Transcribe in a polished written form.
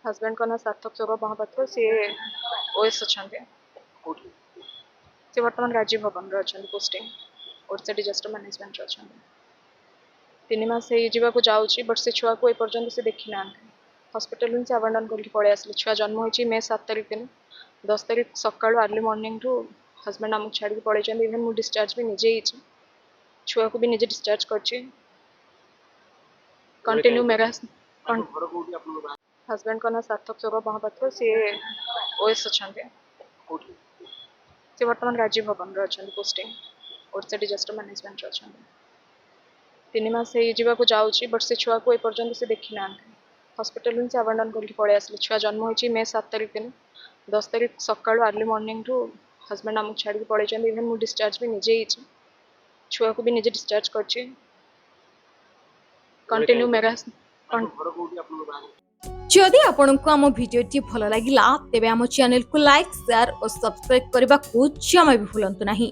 Husband का ना सार्थक सौरभ महापात्र सी ओएस अच्छा सी बर्तमान राजीव भवन अच्छा पोस्टिंग ओडिशा डिजास्टर मैनेजमेंट अच्छा 3 मास हो जाऊँगी बट से छुआ को एपर्तंत से देखी ना हस्पिटाल से आबंडन करके पलि आसले छुआ जन्म हो मे 7 तारिख दिन 10 तारिख सका अर्ली मॉर्निंग रू हस्बैंड आमको छाड़ी पड़े इवेन मुझे डिस्चार्ज भी निजे ही छुआ को भी निजे डिस्चार्ज कर कंटिन्यू मेरा हस्बैंड का ना सार्थक सौरभ महापात्र सी ओएस अच्छा सी बर्तमान राजीव भवन अच्छा पोस्टिंग ओडिशा डिजास्टर मैनेजमेंट अच्छा 3 मास हो जाऊँगी बट से छुआ को एपर्तंत से देखी ना हस्पिटाल से आबंडन करके पलि आसले छुआ जन्म हो मे 7 तारिख दिन 10 तारिख सका अर्ली मॉर्निंग रू हस्बैंड आमको छाड़ी पड़े इवेन मुझे डिस्चार्ज भी निजे ही छुआ को भी निजे डिस्चार्ज कर कंटिन्यू मेरा जदि आपंक आम भिडी भल लगा तेब आम चैनल को लाइक शेयर और सब्सक्राइब करने को जमा भी भूलु नहीं।